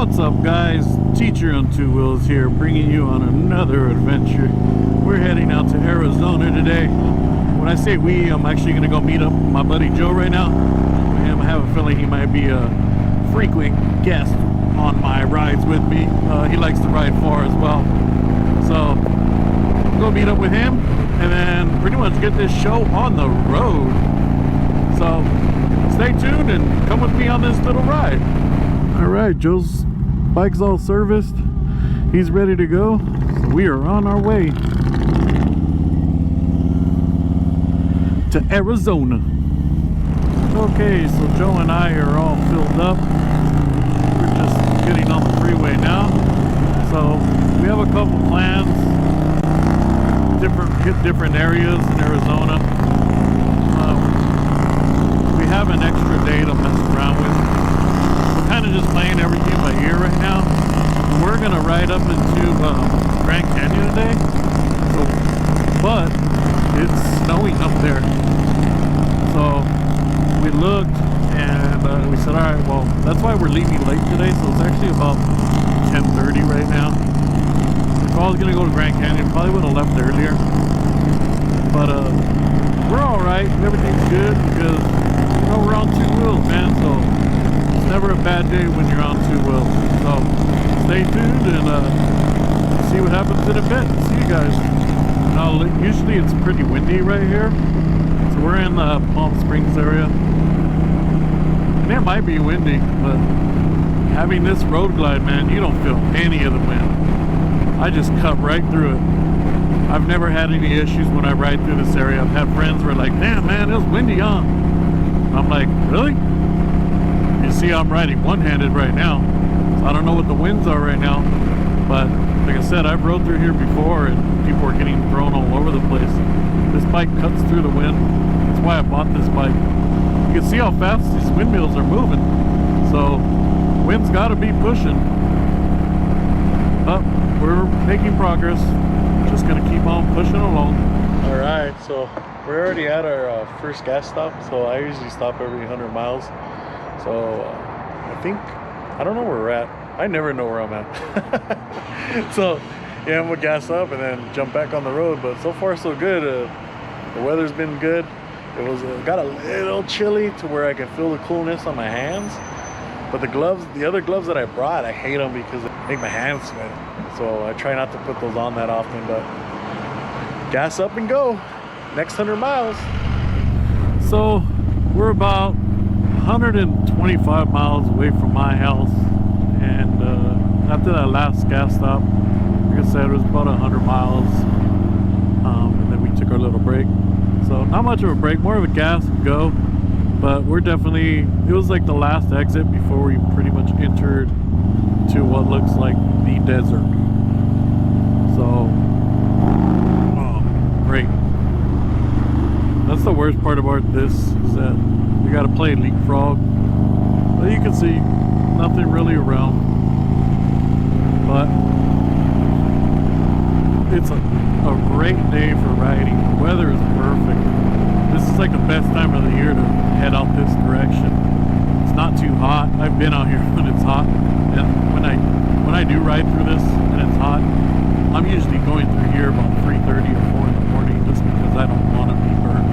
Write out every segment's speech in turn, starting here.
What's up, guys? Teacher on Two Wheels here, bringing you on another adventure. We're heading out to Arizona today. When I say we, I'm actually going to go meet up my buddy Joe right now. And I have a feeling he might be a frequent guest on my rides with me. He likes to ride far as well. So, we'll go meet up with him and then pretty much get this show on the road. So, stay tuned and come with me on this little ride. Alright, Joe's bike's all serviced. He's ready to go. So we are on our way to Arizona. Okay, so Joe and I are all filled up. We're just getting on the freeway now. So we have a couple plans. Hit different areas in Arizona. We have an extra day to mess around with. Kind of just playing everything by ear right now. We're gonna ride up into Grand Canyon today, but it's snowing up there. So we looked and we said, all right, well, that's why we're leaving late today. So it's actually about 10:30 right now. If I was gonna go to Grand Canyon, probably would have left earlier. But we're all right. Everything's good because we're on two wheels, man. So never a bad day when you're on two wheels. So stay tuned and see what happens in a bit. See you guys. Now, usually it's pretty windy right here. So we're in the Palm Springs area. And it might be windy, but having this road glide, man, you don't feel any of the wind. I just cut right through it. I've never had any issues when I ride through this area. I've had friends who are like, damn, man, it was windy, huh? I'm like, really? You see, I'm riding one-handed right now, so I don't know what the winds are right now, but like I said, I've rode through here before and people are getting thrown all over the place. This bike cuts through the wind. That's why I bought this bike. You can see how fast these windmills are moving, so wind's got to be pushing. But we're making progress. Just gonna keep on pushing along. All right, so we're already at our first gas stop. So I usually stop every 100 miles. So I don't know where we're at. I never know where I'm at. So yeah, I'm gonna gas up and then jump back on the road. But so far so good. The weather's been good. It was got a little chilly to where I can feel the coolness on my hands. But the other gloves that I brought, I hate them because they make my hands sweat. So I try not to put those on that often. But gas up and go. Next 100 miles. So we're about 125 miles away from my house, and after that last gas stop, like I said, it was about 100 miles, and then we took our little break. So not much of a break, more of a gas and go, but we're definitely, it was like the last exit before we pretty much entered to what looks like the desert. So great. That's the worst part about this, is that we gotta play leapfrog, but you can see nothing really around. But it's a great day for riding. The weather is perfect. This is like the best time of the year to head out this direction. It's not too hot. I've been out here when it's hot, and when I do ride through this and it's hot, I'm usually going through here about 3:30 or 4 in the morning just because I don't want to be burnt.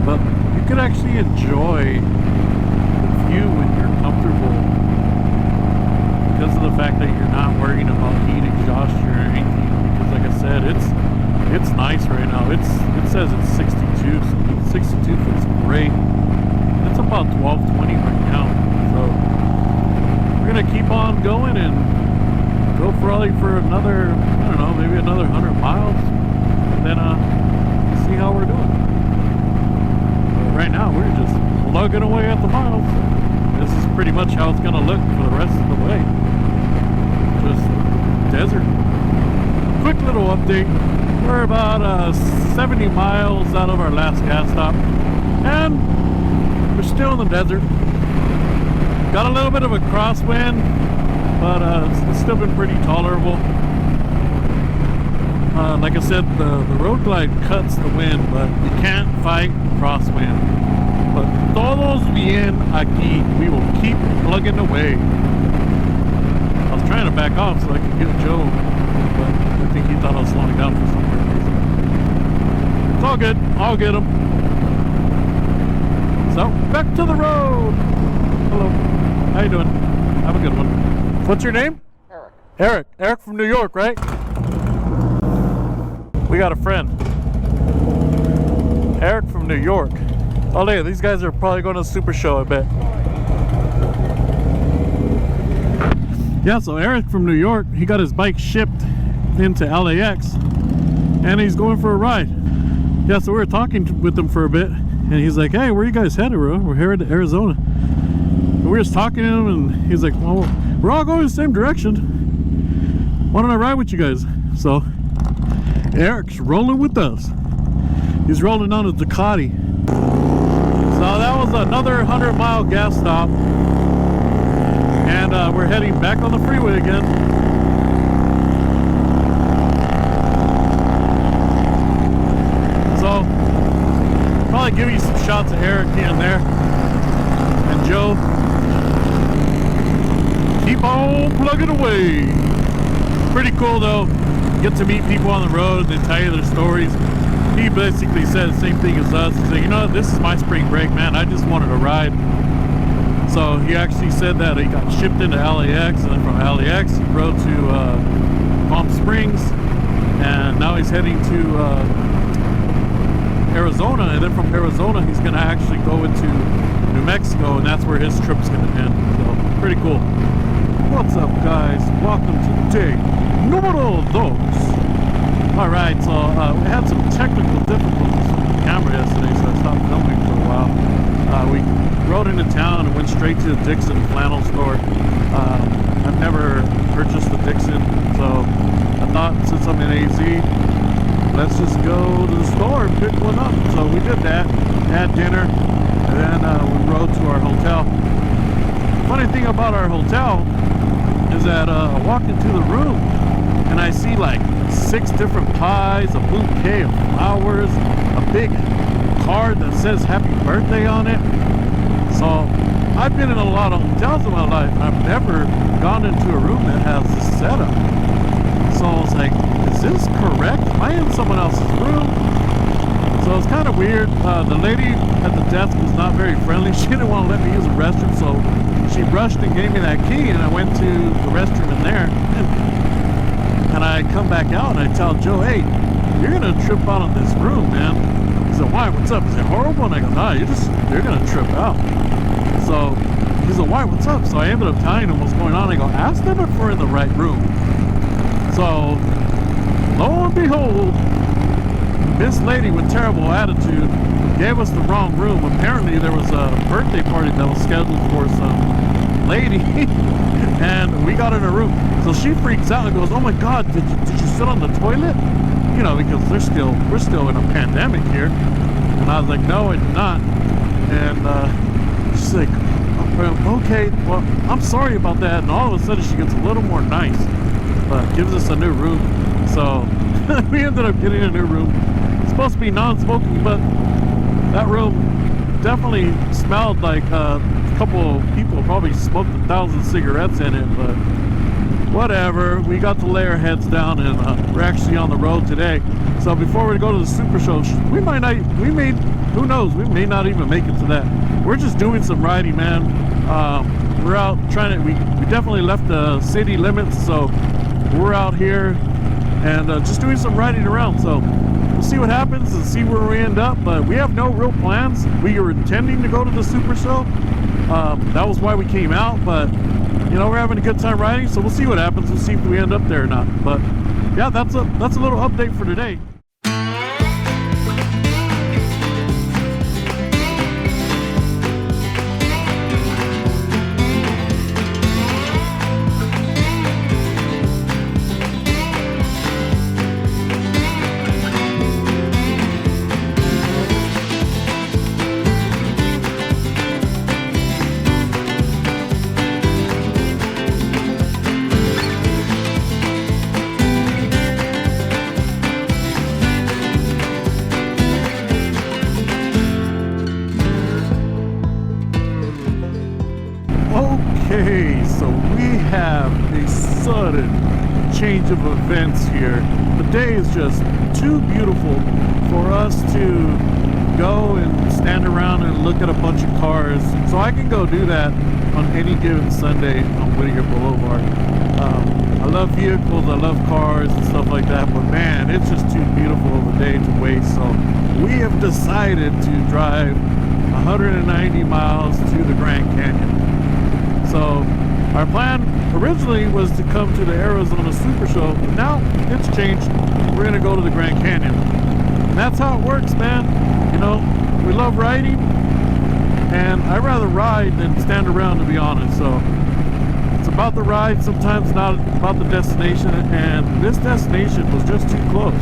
But you could actually enjoy the view when you're comfortable because of the fact that you're not worrying about heat exhaustion or anything. Because like I said, it's nice right now. It says it's 62, so 62 feels great. It's about 12:20 right now. So we're gonna keep on going and go probably for another, I don't know, maybe another 100 miles, and then see how we're doing. Right now we're just plugging away at the miles. This is pretty much how it's gonna look for the rest of the way. Just desert. Quick little update. We're about 70 miles out of our last gas stop, and we're still in the desert. Got a little bit of a crosswind, but it's still been pretty tolerable. Like I said, the road glide cuts the wind, but you can't fight crosswind. But todos bien aquí. We will keep plugging away. trying to back off so I could get Joe, but I think he thought I was slowing down for some reason. It's all good. I'll get him. So, back to the road. Hello. How you doing? Have a good one. What's your name? Eric. Eric. Eric from New York, right? We got a friend. Eric from New York. Oh, yeah, these guys are probably going to the Super Show, I bet. Yeah, so Eric from New York, he got his bike shipped into LAX, and he's going for a ride. Yeah, so we were talking with him for a bit, and he's like, hey, where are you guys headed, bro? We're headed to Arizona. And we were just talking to him, and he's like, well, we're all going the same direction. Why don't I ride with you guys? So Eric's rolling with us. He's rolling on a Ducati. So that was another 100-mile gas stop, and we're heading back on the freeway again. So probably give you some shots of Eric here and there, and Joe. Keep on plugging away. Pretty cool though. Get to meet people on the road, they tell you their stories. He basically said the same thing as us. He said, you know, this is my spring break, man. I just wanted to ride. So he actually said that he got shipped into LAX, and then from LAX he rode to Palm Springs, and now he's heading to Arizona, and then from Arizona he's going to actually go into New Mexico, and that's where his trip's going to end. So pretty cool. What's up, guys? Welcome to day numero dos. Alright, so we had some technical difficulties with the camera yesterday, so I stopped filming for a while. We rode into town and went straight to the Dixon flannel store. I've never purchased the Dixon, so I thought since I'm in AZ, let's just go to the store and pick one up. So we did that, had dinner, and then we rode to our hotel. Funny thing about our hotel is that I walk into the room and I see like 6 different pies, a bouquet of flowers, a big card that says happy birthday on it. So I've been in a lot of hotels in my life, and I've never gone into a room that has this setup. So I was like, is this correct? Am I in someone else's room? So it's kind of weird. The lady at the desk was not very friendly. She didn't want to let me use the restroom, so she rushed and gave me that key, and I went to the restroom in there. And I come back out and I tell Joe, hey, you're gonna trip out on this room, man. He said, why? What's up? Is it horrible? And I go, nah, you're gonna trip out. So he said, why? What's up? So I ended up telling him what's going on. I go, ask them if we're in the right room. So lo and behold, this lady with terrible attitude gave us the wrong room. Apparently there was a birthday party that was scheduled for some lady, and we got in her room. So she freaks out and goes, oh my God, did you sit on the toilet? You know, because we're still in a pandemic here. And I was like, no, I did not. And she's like, okay, well, I'm sorry about that. And all of a sudden she gets a little more nice, but gives us a new room. So we ended up getting a new room. It's supposed to be non-smoking, but that room definitely smelled like a couple of people probably smoked 1,000 cigarettes in it, but whatever. We got to lay our heads down, and we're actually on the road today. So before we go to the Super Show, who knows, we may not even make it to that. We're just doing some riding, man. We're out trying to, we definitely left the city limits, so we're out here and just doing some riding around. So we'll see what happens and see where we end up, but we have no real plans. We were intending to go to the Super Show. That was why we came out, but you know, we're having a good time riding, so we'll see what happens. We'll see if we end up there or not. But yeah, that's a little update for today. Okay, so we have a sudden change of events here. The day is just too beautiful for us to go and stand around and look at a bunch of cars. So I can go do that on any given Sunday on Whittier Boulevard. I love vehicles, I love cars and stuff like that, but man, it's just too beautiful of a day to waste. So we have decided to drive 190 miles to the Grand Canyon. So our plan originally was to come to the Arizona Super Show, but now it's changed. We're gonna go to the Grand Canyon. And that's how it works, man. You know, we love riding, and I'd rather ride than stand around, to be honest. So it's about the ride, sometimes not about the destination, and this destination was just too close.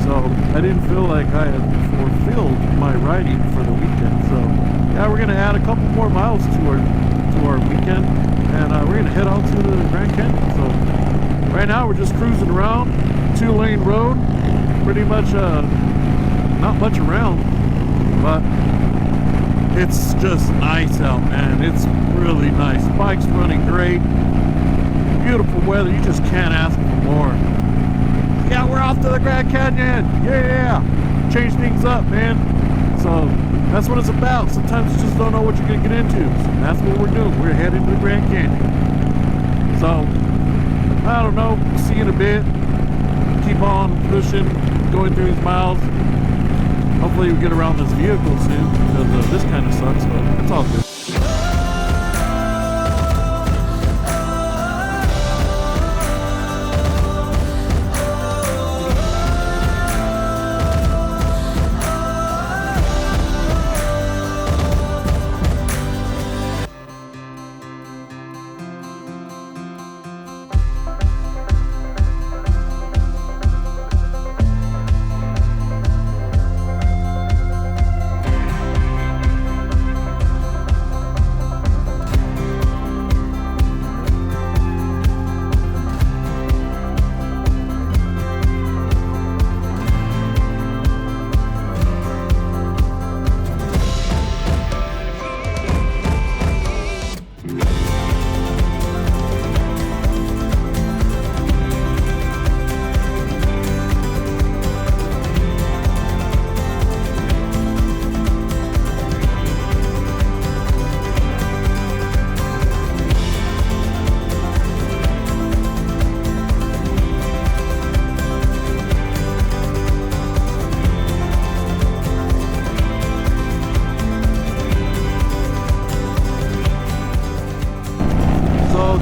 So I didn't feel like I had fulfilled my riding for the weekend. So yeah, we're gonna add a couple more miles to our weekend, and we're gonna head out to the Grand Canyon. So right now we're just cruising around, 2-lane road, pretty much not much around, but it's just nice out, man. It's really nice. Bike's running great, beautiful weather, you just can't ask for more. Yeah, we're off to the Grand Canyon. Yeah, change things up, man. So that's what it's about. Sometimes you just don't know what you're gonna get into. So that's what we're doing. We're heading to the Grand Canyon. So I don't know. See you in a bit. Keep on pushing, going through these miles. Hopefully we get around this vehicle soon, because this kind of sucks, but it's all good.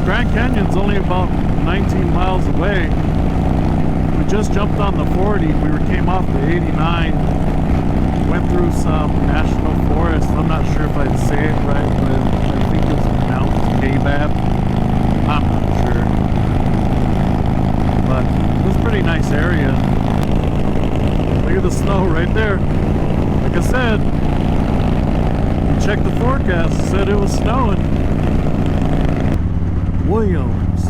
Grand Canyon's only about 19 miles away. We just jumped on the 40. We came off the 89. Went through some national forest. I'm not sure if I'd say it right, but I think it's Mount Kabab. I'm not sure. But it was a pretty nice area. Look at the snow right there. Like I said, we checked the forecast. It said it was snowing. Williams.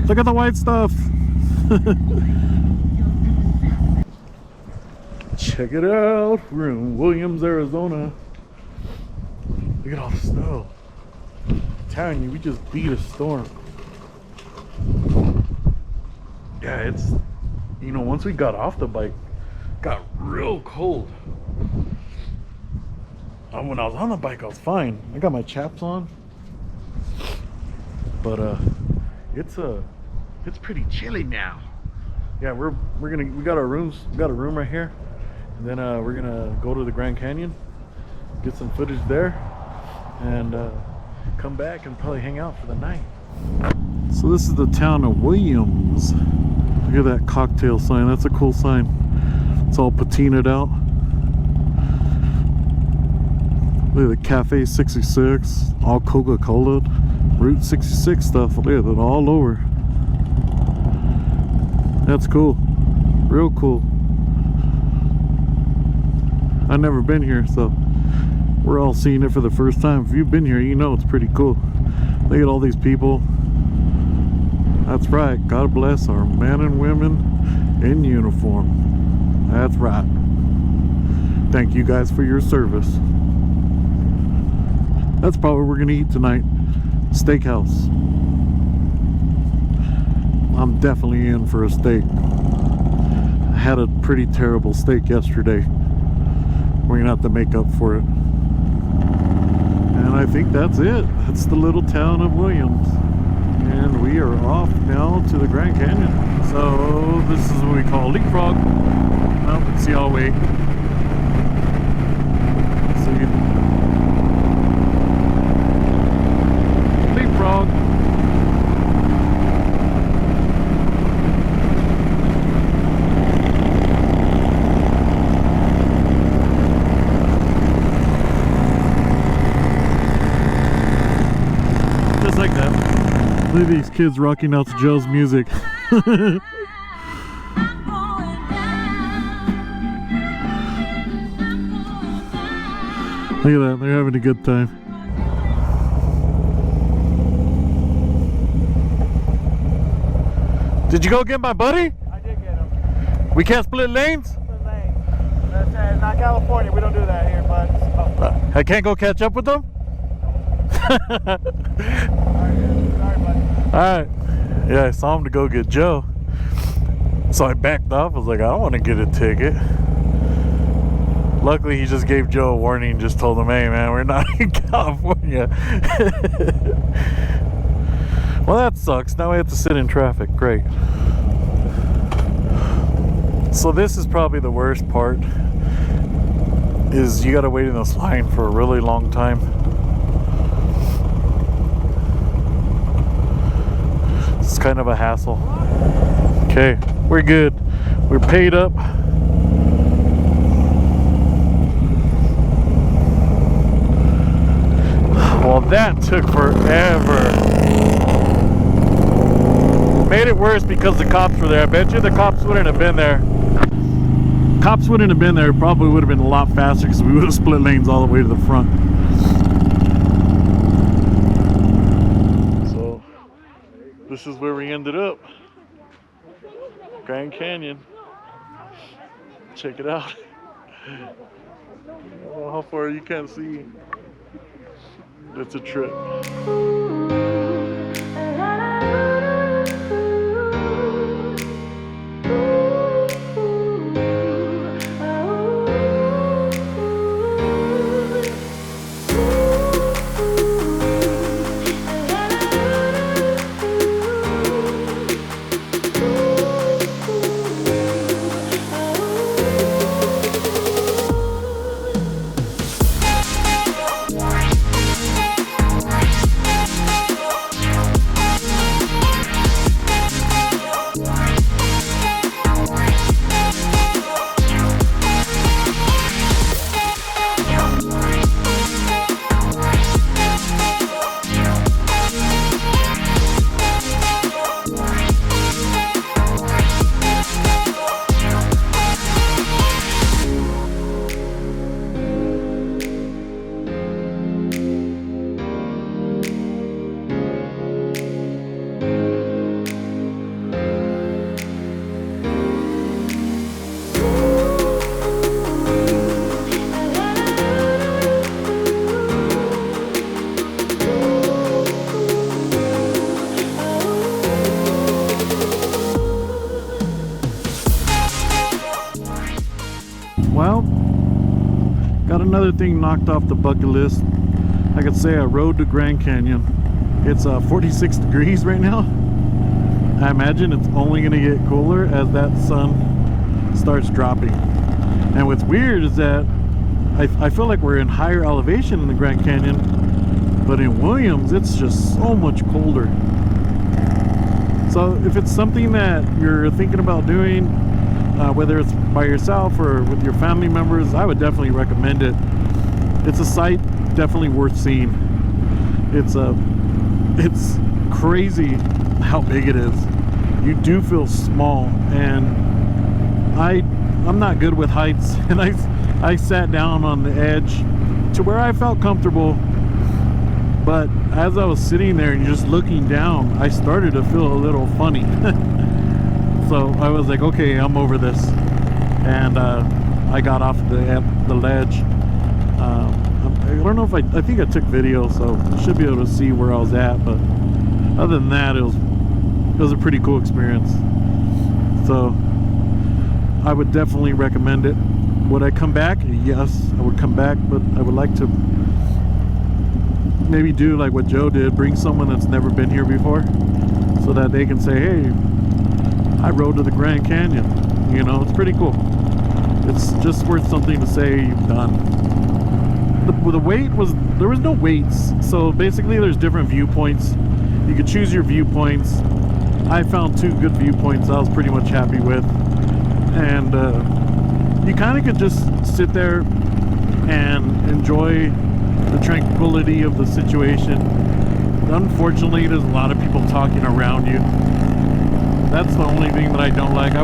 Look at the white stuff. Check it out. We're in Williams, Arizona. Look at all the snow. I'm telling you, we just beat a storm. Yeah, it's, you know, once we got off the bike, it got real cold. When I was on the bike, I was fine. I got my chaps on, but it's pretty chilly now. Yeah, we got our rooms. We got a room right here, and then we're gonna go to the Grand Canyon, get some footage there, and come back and probably hang out for the night. So this is the town of Williams. Look at that cocktail sign. That's a cool sign. It's all patinaed out. Look at the Cafe 66, all Coca-Cola, Route 66 stuff. Look at it all over. That's cool, real cool. I've never been here, so we're all seeing it for the first time. If you've been here, you know it's pretty cool. Look at all these people. That's right, God bless our men and women in uniform. That's right. Thank you guys for your service. That's probably what we're gonna eat tonight. Steakhouse. I'm definitely in for a steak. I had a pretty terrible steak yesterday. We're gonna have to make up for it. And I think that's it. That's the little town of Williams. And we are off now to the Grand Canyon. So this is what we call leapfrog. Well, let's see, I'll wait. See. Leapfrog. Just like that. Look at these kids rocking out to Joe's music. Look at that, they're having a good time. Did you go get my buddy? I did get him. We can't split lanes? Split lanes. That's not California, we don't do that here, but I can't go catch up with them? Sorry, buddy. Alright. Yeah, I saw him to go get Joe. So I backed off. I was like, I don't want to get a ticket. Luckily, he just gave Joe a warning and just told him, hey man, we're not in California. Well, that sucks. Now we have to sit in traffic. Great. So this is probably the worst part, is you gotta wait in this line for a really long time. It's kind of a hassle. Okay, we're good. We're paid up. Well, that took forever. Made it worse because the cops were there. I bet you the cops wouldn't have been there. Cops wouldn't have been there. It probably would have been a lot faster because we would have split lanes all the way to the front. So, this is where we ended up. Grand Canyon. Check it out. Well, how far you can't see. It's a trip. Well, got another thing knocked off the bucket list. I could say I rode to Grand Canyon. It's 46 degrees right now. I imagine it's only gonna get cooler as that sun starts dropping. And what's weird is that I feel like we're in higher elevation in the Grand Canyon, but in Williams it's just so much colder. So if it's something that you're thinking about doing, whether it's by yourself or with your family members, I would definitely recommend it. It's a sight definitely worth seeing. It's crazy how big it is. You do feel small, and I'm not good with heights, and I sat down on the edge to where I felt comfortable, but as I was sitting there and just looking down, I started to feel a little funny. So I was like, okay, I'm over this, and I got off the ledge. don't know if I think I took video, so should be able to see where I was at. But other than that, it was a pretty cool experience. So I would definitely recommend it. Would I come back? Yes, I would come back, but I would like to maybe do like what Joe did, bring someone that's never been here before, so that they can say, hey, I rode to the Grand Canyon. You know, it's pretty cool. It's just worth something to say you've done. The wait there was no waits, so basically there's different viewpoints. You could choose your viewpoints. I found 2 good viewpoints I was pretty much happy with, and you kind of could just sit there and enjoy the tranquility of the situation. Unfortunately, there's a lot of people talking around you. That's the only thing that I don't like. I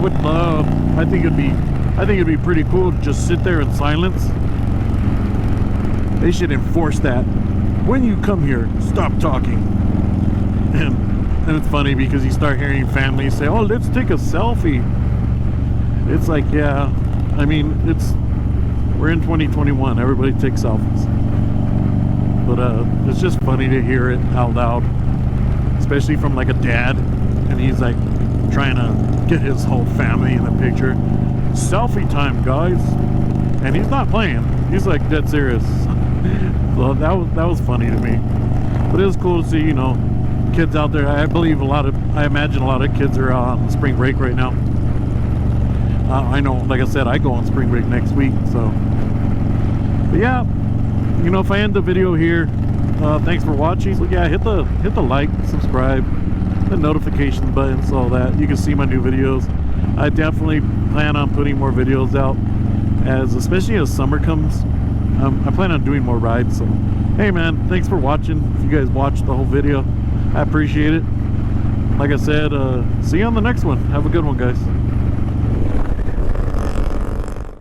think it'd be pretty cool to just sit there in silence. They should enforce that. When you come here, stop talking. And it's funny because you start hearing families say, oh, let's take a selfie. It's like, yeah, I mean, we're in 2021. Everybody takes selfies. But it's just funny to hear it out loud, especially from like a dad, and he's like trying to get his whole family in the picture. Selfie time, guys. And he's not playing. He's like dead serious. So that was funny to me. But it was cool to see, you know, kids out there. I imagine a lot of kids are on spring break right now. I know, like I said, I go on spring break next week, so. But yeah, you know, if I end the video here, thanks for watching. So yeah, hit the like, subscribe, the notification buttons, all that. You can see my new videos. I definitely plan on putting more videos out, especially as summer comes. I plan on doing more rides. So hey man, thanks for watching. If you guys watched the whole video, I appreciate it. Like I said, see you on the next one. Have a good one, guys.